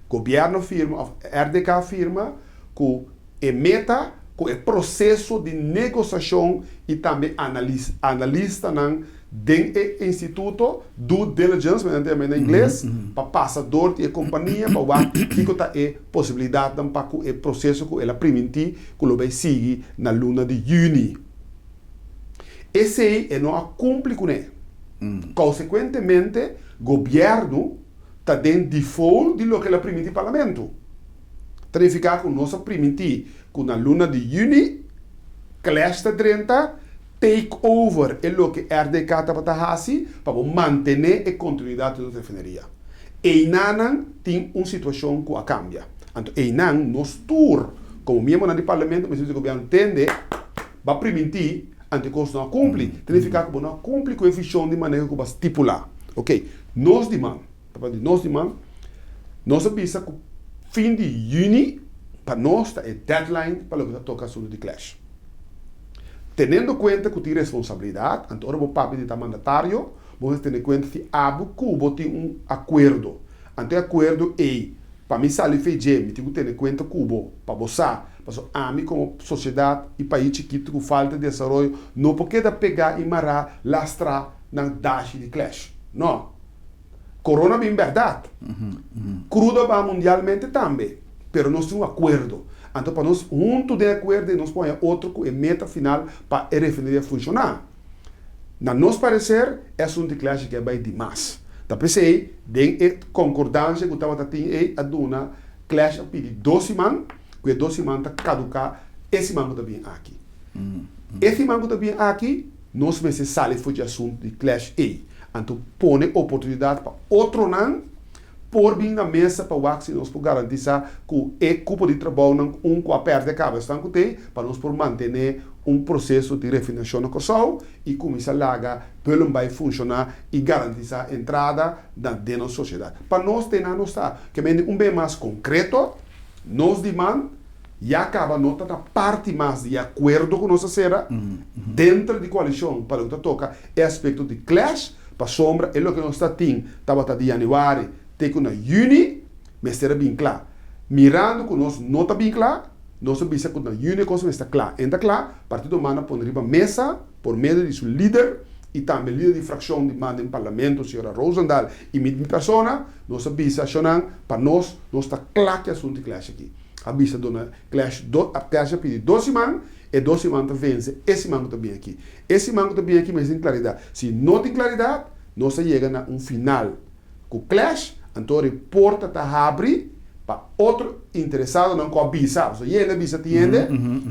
governo firma, RDK firma, com a meta, com o processo de negociação e também analista dentro do instituto due diligence, em inglês, para passador e companhia, para ver que está a possibilidade de para o processo que ela permitir que ela vai seguir na luna de junho. Esse aí é não cumpre com ele. Consequentemente, o governo está dentro default de lo que ela permite o parlamento. Significa que nós permitir que na luna de junho, classe 30, take over é o que RDK está para manter a continuidade da refineria. E não tem uma situação que cambia. Então, não, nós tour, como membro do parlamento, mas o governo entende, vai permitir, antes que não cumpre, significa que não cumpre com a visão de maneira que vai estipular. Ok, nós demandamos, nós pensa que fim de junho, para nós, é deadline para o que toca sobre o Clash. Tendo em conta que tem responsabilidade, então, o papel de mandatário, vamos ter em conta que Abu Cuba tem acordo. Então, o acordo é, para mim, sair feijão, me tenho que ter em conta Cuba, para você, a mim, como sociedade e país chiquito com falta de desenvolvimento, não pode pegar e marrar, lastrar na dash de Clash. Não. Corona é verdade. Crudo vai mundialmente também. Mas nós temos um acordo. Então, para nós, junto de acordo, nós põe outro que é meta final para a refineria funcionar. Na nosso parecer, é um declaração que vai demais. Então, pensei, de concordância que eu estava tendo, a dona, clash a pedir 12 semanas, que 12 semanas está caducar, esse semana também aqui. Esse mango também aqui, nós vamos sair de assunto de clash A. Então, põe oportunidade para outro não, por vir na mesa para o que nós garantir que o equipe de trabalho não com a perda de cabeça para nós por manter processo de refinação no Kosovo e começar a larga pelo vai funcionar e garantir a entrada da nossa sociedade. Para nós ter não está que bem mais concreto, nós demandamos e acaba nota da parte mais de acordo com nossa será dentro da coalição para o que toca é aspecto de clash para sombra é o que nós está tendo estava de janeiro até com junho mas será bem claro mirando com nós não está bem claro nós visa com junho coisa está claro ainda claro partido humano poderia mesa por meio de seu líder e também líder de fração de manda em parlamento senhora Rosendal e minha persona nós visa chonan para nós está claro que assunto clash aqui a vista dona clash a clash pede 12 semanas e 12 semanas vence esse mango também aqui esse mango também aqui mas tem claridade se não tem claridade nós chega a final com clash então a porta está abre para outro interessado não com avisa e ele avisa tiende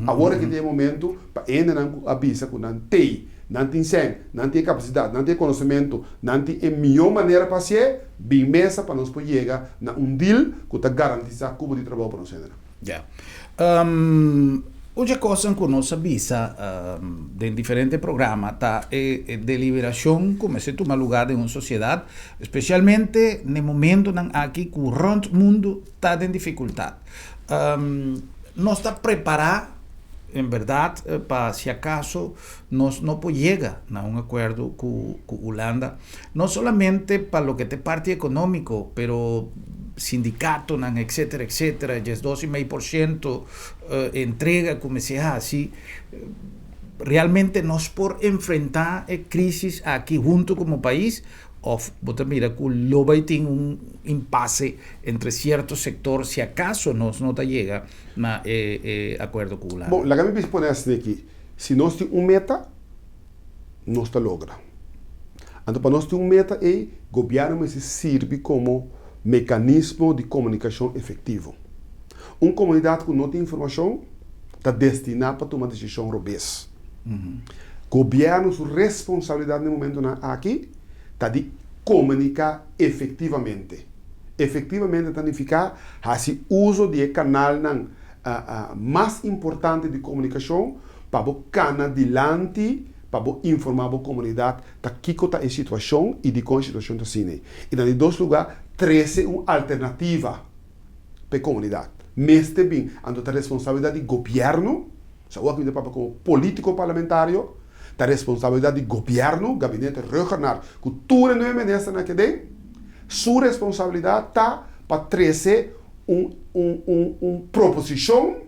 agora que tem momento para ele não avisa com não tem sen não tem capacidade não tem conhecimento não tem a melhor maneira para ser bem mesa para nós poder chegar a deal que está garantizar cubo de trabalho para nós. Outra coisa que nós avisa em diferentes programas tá é deliberação começa a tomar lugar em uma sociedade, especialmente no momento aqui que o mundo está em dificuldade. Nós está preparado, em verdade, para se acaso nós não chegar a um acordo com Holanda, não somente para o que é parte econômico, pero sindicato, etc., etc., 12,5% entrega, como se assim, realmente nós por enfrentar a crise aqui junto como país, ou você mira que o vai ter impasse entre certo setor, se acaso nós não chega a acordo com o Holanda. Bom, a minha resposta é aqui, se nós temos meta, nós está logra. Então, para nós ter meta, o governo serve como mecanismo de comunicação efetivo. Uma comunidade que não tem informação está destinada para tomar decisão robusta. Governo, sua responsabilidade no momento aqui está de comunicar efetivamente. Efetivamente significa esse uso de canal mais importante de comunicação para o canal adiante para informar a comunidade da que está a situação e de como a situação está sendo. E nos dois lugares, 13 uma alternativa para a comunidade. Mas também, a responsabilidade do governo, como político parlamentário, a responsabilidade do governo, gabinete regional, que tudo não é ministro naquele, sua responsabilidade está para trazer uma proposição,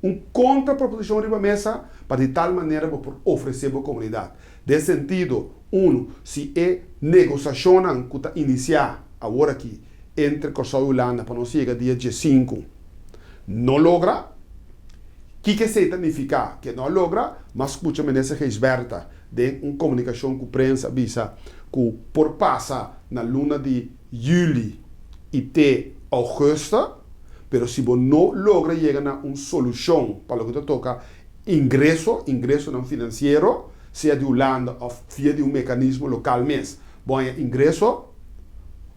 uma contra-proposição de mesa, para de tal maneira para oferecer para a comunidade. Nesse sentido, se é negociação que está iniciar agora aqui entre Kosovo e Holanda para não chegar dia 5, não logra, que significa que não logra, mas escuta-me nessa resberta de uma comunicação com a prensa avisa que por passar na luna de julho e até agosto, pero se você não logra chegar a uma solução para o que toca ingresso não financeiro, seja de Holanda ou via de um mecanismo local mesmo. Bom, ingresso,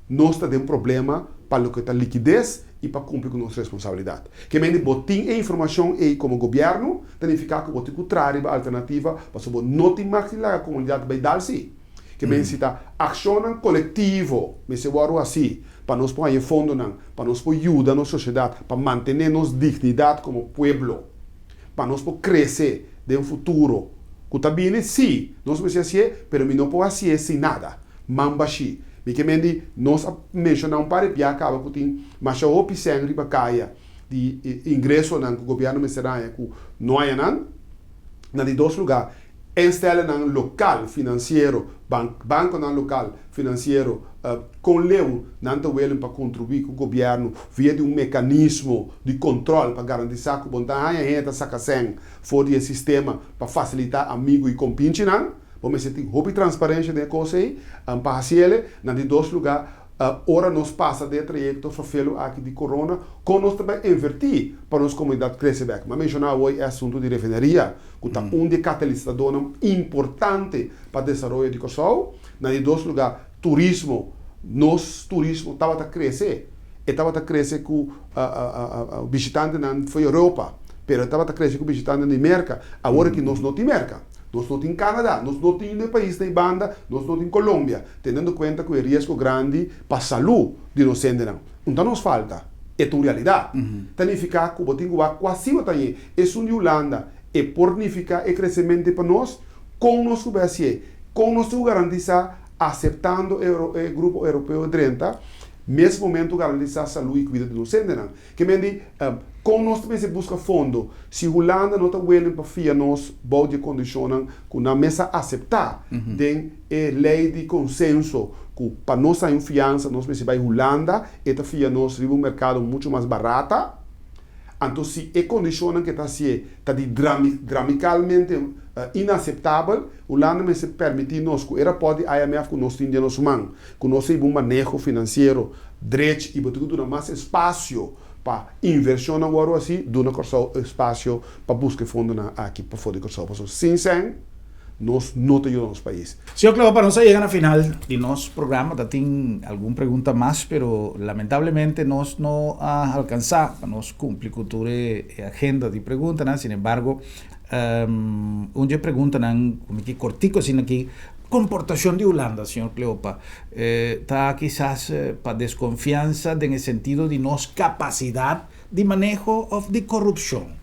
nós temos um problema para o que está liquidez e para cumprir com nossa responsabilidade. Que menos botim a informação aí como governo, significa que botim contrário a alternativa, para você não ter mais que a comunidade vai dar-se. Que menos se está ação coletivo, mas se for assim, para nós pôr em fundo, para nós pôr ajuda na sociedade, para manter nossa dignidade como povo, para nós pôr crescer de um futuro. Que também sim, nós precisamos ser, mas não pode ser sem nada. Mambashi. Porque nós mencionamos para que acaba que tem mais ou menos sem ribacaia de ingresso no governo ministerial que não é na de dois lugares. Instala no local financeiro, banco no local financeiro, com leu, não para contribuir com o governo via de um mecanismo de controle para garantir que o gente saca sem fora do sistema para facilitar amigo e compinche, vamos ter roupa e transparência de coisa aí, para ele, na de dois lugares, ora nós passa de trajecto fafelo aqui de corona, com nós também invertir para nossa comunidade crescer bem. Mas mencionar hoje é assunto de refineria, que está um de catalisador importante para o desenvolvimento de Kosovo. Nas dois lugares, turismo, nosso turismo estava a crescer. E estava a crescer com o visitante na Europa, mas estava a crescer com o visitante na América, agora que nós não temos América. Nós não temos Canadá, nós não temos no país da banda, nós não temos Colômbia, tendo em conta que o risco grande para a saúde de nós não. Então nos falta, é uma realidade. Significa que o Botingo quase também é um de Holanda, é pornificar o crescimento para nós, com nosso BSE, com nosso garantizar, aceitando o grupo europeu de 30, mesmo momento garantizar a saúde e cuidado de nós não. Que me diz, com nós também se busca fundo, se Holanda não está willing para fiar nós, pode condicionar que na mesa aceitar de lei de consenso, que para nós a confiança, nós se vai Holanda, e está fiar nós um mercado muito mais barata, então se é condicionam que está dramaticamente inaceitável, Holanda me se permite nós, que era pode IMF que nós temos nosso mão, que nós temos manejo financeiro, direito e tudo mais espaço para inversão agora assim, dando espaço para buscar fundo aqui para fora de Kosovo. Sim, nós não temos país. Senhor Cleo, para nós chegar na final de nosso programa, tem alguma pergunta mais, mas lamentavelmente nós não alcançamos para nós cumprir com toda a agenda de perguntas, né? Sin embargo, onde pergunta como que cortico, assim aqui comportação de Holanda, senhor Cleopa, está quizás para desconfiança no sentido de nossa capacidade de manejo de corrupção.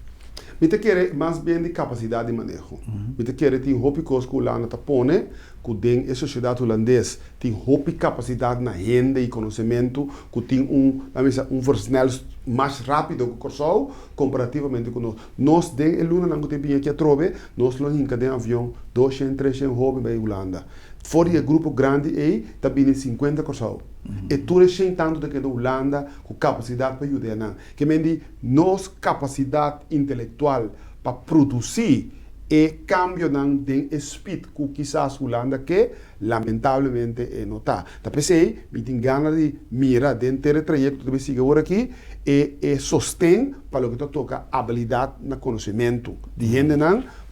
Me te quer mais bem de capacidade de manejo. Me te quer ter hopi coisa que a Holanda está pone, que tem a sociedade holandesa tem hopi capacidade na renda e conhecimento, que tem um versnel mais rápido que o Kosovo, comparativamente com nós. Nós tem a luna não tem bem aqui a trove, nós não hinca de avião 200, 300 hopi para a Holanda. Fora o grupo grande aí, está bem 50 Kosovo. E tudo é tanto de que a Holanda com capacidade para ajudar. Que me diz, nossa capacidade intelectual para produzir e cambio de espírito que quizás a Holanda que lamentavelmente não está. Então pensei, me tem ganas de mirar dentro do trajeto que siga agora aqui e sostém para o que toca habilidade no conhecimento de gente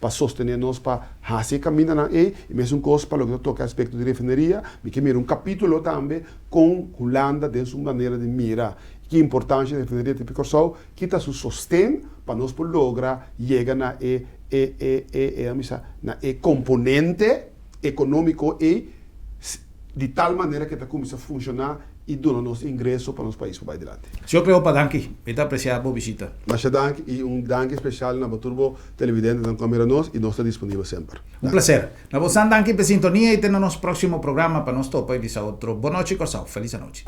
para sostener nós para fazer caminho e mesmo coisa para o que toca aspecto de refineria, me que mira capítulo também com Holanda de sua maneira de mirar que importância da refineria de Kosovo, que está su sostém para nós por lograr chegar na componente econômico e de tal maneira que está começando a funcionar e dando nosso ingresso para nosso país para adiante. Senhor Cleopa, danke. Muito apreciado a visita. Mas danke e danke especial na Baturbo televidente da câmera nós e nós está disponível sempre. Prazer. Na vossa danke por sintonia e até no nosso próximo programa para nós topa e outro. Boa noite, Kosovo. Feliz noite.